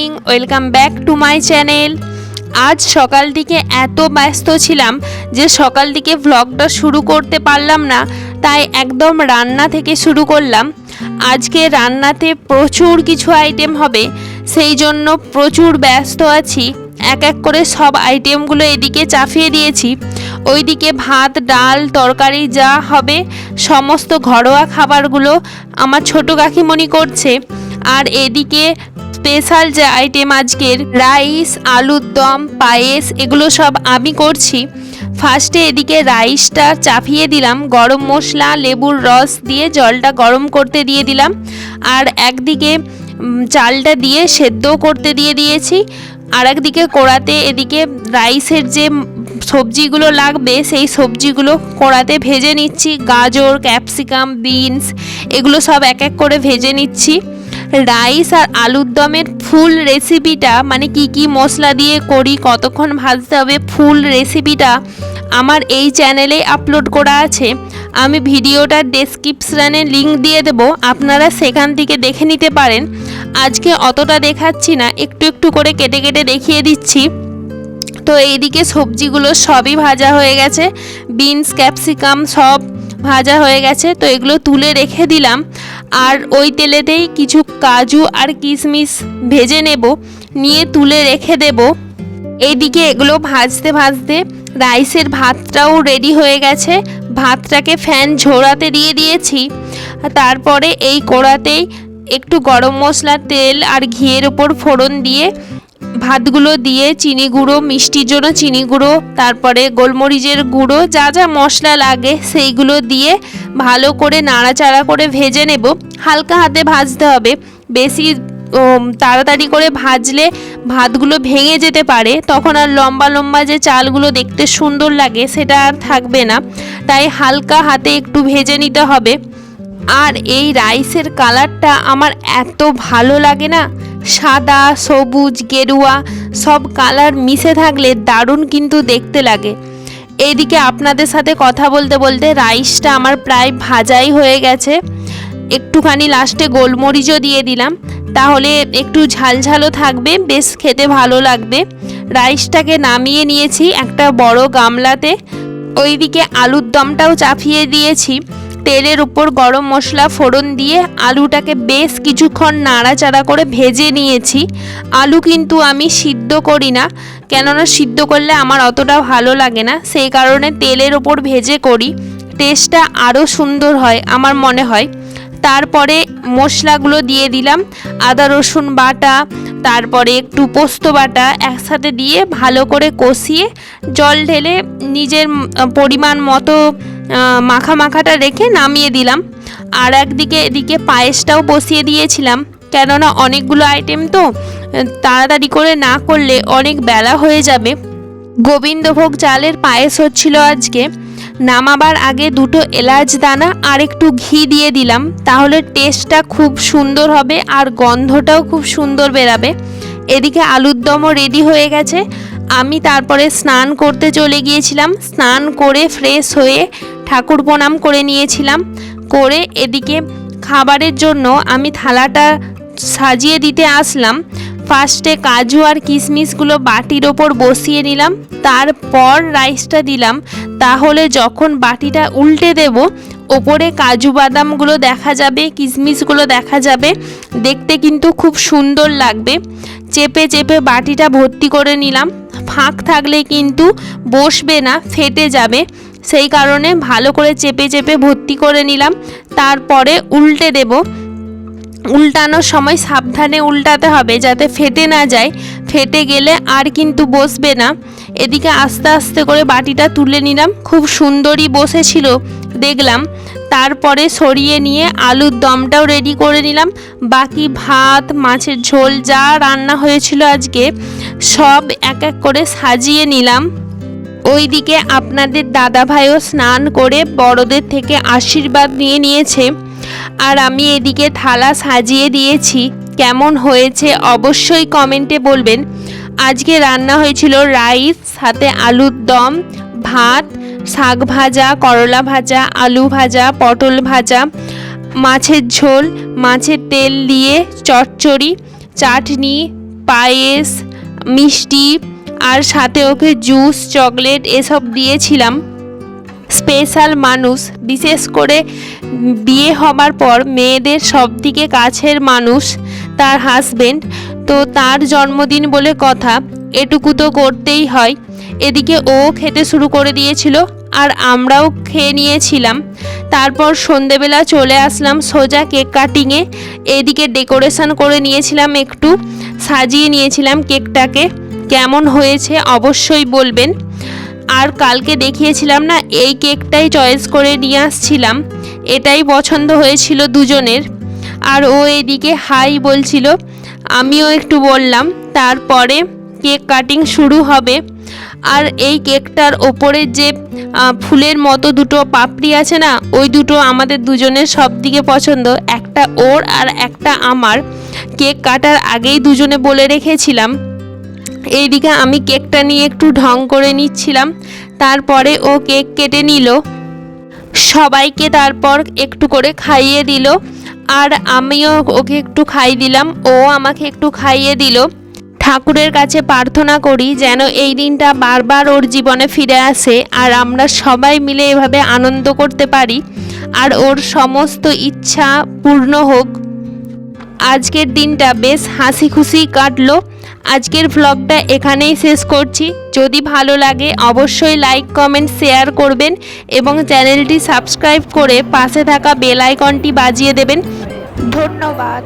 Morning, welcome back to my channel. আজ সকাল থেকে এত ব্যস্ত ছিলাম যে সকাল থেকে ভ্লগটা শুরু করতে পারলাম না, তাই একদম রান্না থেকে শুরু করলাম। আজকে রান্নাতে প্রচুর কিছু আইটেম হবে, সেই জন্য প্রচুর ব্যস্ত আছি। এক এক করে সব আইটেমগুলো এদিকে চাপিয়ে দিয়েছি। ওইদিকে ভাত, ডাল, তরকারি যা হবে সমস্ত ঘরোয়া খাবারগুলো আমার ছোট কাকিমণি করছে। আর এদিকে স্পেশাল যে আইটেম আজকের রাইস, আলুর দম, পায়েস, এগুলো সব আমি করছি। ফার্স্টে এদিকে রাইসটা চাপিয়ে দিলাম, গরম মশলা, লেবুর রস দিয়ে জলটা গরম করতে দিয়ে দিলাম। আর একদিকে চালটা দিয়ে সেদ্ধ করতে দিয়ে দিয়েছি। আর একদিকে কড়াতে এদিকে রাইসের যে সবজিগুলো লাগবে সেই সবজিগুলো কড়াতে ভেজে নিচ্ছি। গাজর, ক্যাপসিকাম, বিনস এগুলো সব এক এক করে ভেজে নিচ্ছি। রাইস আর আলুর দমের ফুল রেসিপিটা, মানে কি কি মশলা দিয়ে করি, কতক্ষণ ভাজতে হবে, ফুল রেসিপিটা আমার এই চ্যানেলে আপলোড করা আছে। আমি ভিডিওটার ডেসক্রিপশানে লিংক দিয়ে দেব, আপনারা সেখান থেকে দেখে নিতে পারেন। আজকে অতটা দেখাচ্ছি না, একটু একটু করে কেটে কেটে দেখিয়ে দিচ্ছি। তো এইদিকে সবজিগুলো সবই ভাজা হয়ে গেছে, বিনস, ক্যাপসিকাম সব ভাজা হয়ে গেছে। তো এগুলো তুলে রেখে দিলাম। আর ওই তেলেতেই কিছু কাজু আর কিশমিশ ভেজে নেব, নিয়ে তুলে রেখে দেব। এইদিকে এগুলো ভাজতে ভাজতে রাইসের ভাতটাও রেডি হয়ে গেছে। ভাতটাকে ফ্যান ঝোড়াতে দিয়ে দিয়েছি। তারপরে এই কড়াতেই একটু গরম মশলা, তেল আর ঘিয়ের ওপর ফোড়ন দিয়ে ভাতগুলো দিয়ে চিনি গুঁড়ো, মিষ্টির জন্য চিনি গুঁড়ো, তারপরে গোলমরিচের গুঁড়ো, যা যা মশলা লাগে সেইগুলো দিয়ে ভালো করে নাড়াচাড়া করে ভেজে নেব। হালকা হাতে ভাজতে হবে, বেশি তাড়াতাড়ি করে ভাজলে ভাতগুলো ভেঙে যেতে পারে, তখন আর লম্বা লম্বা যে চালগুলো দেখতে সুন্দর লাগে সেটা আর থাকবে না। তাই হালকা হাতে একটু ভেজে নিতে হবে। আর এই রাইসের কালারটা আমার এত ভালো লাগে না, সাদা, সবুজ, গেরুয়া সব কালার মিশে থাকলে দারুণ কিন্তু দেখতে লাগে। এইদিকে আপনাদের সাথে কথা বলতে বলতে রাইসটা আমার প্রায় ভাজাই হয়ে গেছে। একটুখানি লাস্টে গোলমরিচও দিয়ে দিলাম, তাহলে একটু ঝালঝালও থাকবে, বেশ খেতে ভালো লাগবে। রাইসটাকে নামিয়ে নিয়েছি একটা বড় গামলাতে। ওইদিকে আলুর দমটাও চাপিয়ে দিয়েছি। তেলের উপর গরম মশলা ফোড়ন দিয়ে আলুটাকে বেশ কিছুক্ষণ নাড়াচাড়া করে ভেজে নিয়েছি। আলু কিন্তু আমি সিদ্ধ করি না, কেননা সিদ্ধ করলে আমার অতটা ভালো লাগে না, সেই কারণে তেলের ওপর ভেজে করি, টেস্টটা আরও সুন্দর হয় আমার মনে হয়। তারপরে মশলাগুলো দিয়ে দিলাম, আদা রসুন বাটা, তারপরে একটু পোস্ত বাটা একসাথে দিয়ে ভালো করে কষিয়ে জল ঢেলে নিজের পরিমাণ মতো মাখা মাখাটা রেখে নামিয়ে দিলাম। আর একদিকে এদিকে পায়েসটাও বসিয়ে দিয়েছিলাম, কেননা অনেকগুলো আইটেম তো তাড়াতাড়ি করে না করলে অনেক বেলা হয়ে যাবে। গোবিন্দভোগ চালের পায়েস হচ্ছিল আজকে। নামাবার আগে দুটো এলাচ দানা আর একটু ঘি দিয়ে দিলাম, তাহলে টেস্টটা খুব সুন্দর হবে আর গন্ধটাও খুব সুন্দর বেরাবে। এদিকে আলুর দমও রেডি হয়ে গেছে। আমি তারপরে স্নান করতে চলে গিয়েছিলাম। স্নান করে ফ্রেশ হয়ে ঠাকুর প্রণাম করে নিয়েছিলাম। করে এদিকে খাবারের জন্য আমি থালাটা সাজিয়ে দিতে আসলাম। ফার্স্টে কাজু আর কিশমিশগুলো বাটির ওপর বসিয়ে নিলাম, তারপর রাইসটা দিলাম। তাহলে যখন বাটিটা উল্টে দেব, ওপরে কাজু বাদামগুলো দেখা যাবে, কিশমিশগুলো দেখা যাবে, দেখতে কিন্তু খুব সুন্দর লাগবে। চেপে চেপে বাটিটা ভর্তি করে নিলাম, ফাঁক থাকলে কিন্তু বসবে না, ফেটে যাবে, সেই কারণে ভালো করে চেপে চেপে ভর্তি করে নিলাম। তারপরে উল্টে দেব। উল্টানোর সময় সাবধানে উল্টাতে হবে যাতে ফেটে না যায়, ফেটে গেলে আর কিন্তু বসবে না। এদিকে আস্তে আস্তে করে বাটিটা তুলে নিলাম, খুব সুন্দরই বসেছিল দেখলাম। তারপরে সরিয়ে নিয়ে আলুর দমটাও রেডি করে নিলাম। বাকি ভাত, মাছের ঝোল যা রান্না হয়েছিল আজকে সব এক এক করে সাজিয়ে নিলাম। ওইদিকে আপনাদের দাদাভাইও স্নান করে বড়দের থেকে আশীর্বাদ নিয়ে নিয়েছে। আর আমি এদিকে থালা সাজিয়ে দিয়েছি। কেমন হয়েছে অবশ্যই কমেন্টে বলবেন। আজকে রান্না হয়েছিল রাইস, সাথে আলুর দম, ভাত, শাক ভাজা, করলা ভাজা, আলু ভাজা, পটল ভাজা, মাছের ঝোল, মাছের তেল দিয়ে চচ্চড়ি, চাটনি, পায়েস, মিষ্টি আর সাথে ওকে জুস, চকলেট এসব দিয়েছিলাম। স্পেশাল মানুষ, বিশেষ করে বিয়ে হবার পর মেয়েদের সবথেকে কাছের মানুষ তার হাজবেন্ড, তো তার জন্মদিন বলে কথা, এটুকু তো করতেই হয়। এদিকে ও খেতে শুরু করে দিয়েছিল আর আমরাও খেয়ে নিয়েছিলাম। তারপর সন্ধেবেলা চলে আসলাম সোজা কেক কাটিংয়ে। এদিকে ডেকোরেশন করে নিয়েছিলাম, একটু সাজিয়ে নিয়েছিলাম কেকটাকে। কেমন হয়েছে অবশ্যই বলবেন। আর কালকে দেখিয়েছিলাম না, এই কেকটাই চয়েস করে নিয়ে আসছিলাম, এটাই পছন্দ হয়েছিল দুজনের। আর ও এদিকে হাই বলছিল, আমিও একটু বললাম। তারপরে কেক কাটিং শুরু হবে। আর এই কেকটার ওপরে যে ফুলের মতো দুটো পাপড়ি আছে না, ওই দুটো আমাদের দুজনের সবদিকে পছন্দ, একটা ওর আর একটা আমার। কেক কাটার আগেই দুজনে বলে রেখেছিলাম। এইদিকে আমি কেকটা নিয়ে একটু ঢং করে নিচ্ছিলাম। তারপরে ও কেক কেটে নিল, সবাইকে তারপর একটু করে খাইয়ে দিল। আর আমিও ওকে একটু খাইয়ে দিলাম, ও আমাকে একটু খাইয়ে দিল। ঠাকুরের কাছে প্রার্থনা করি যেন এই দিনটা বারবার ওর জীবনে ফিরে আসে আর আমরা সবাই মিলে এভাবে আনন্দ করতে পারি আর ওর সমস্ত ইচ্ছা পূর্ণ হোক। আজকের দিনটা বেশ হাসি খুশি কাটলো। আজকের ভ্লগটা এখানেই শেষ করছি। যদি ভালো লাগে অবশ্যই লাইক, কমেন্ট, শেয়ার করবেন এবং চ্যানেলটি সাবস্ক্রাইব করে পাশে থাকা বেল আইকনটি বাজিয়ে দেবেন। ধন্যবাদ।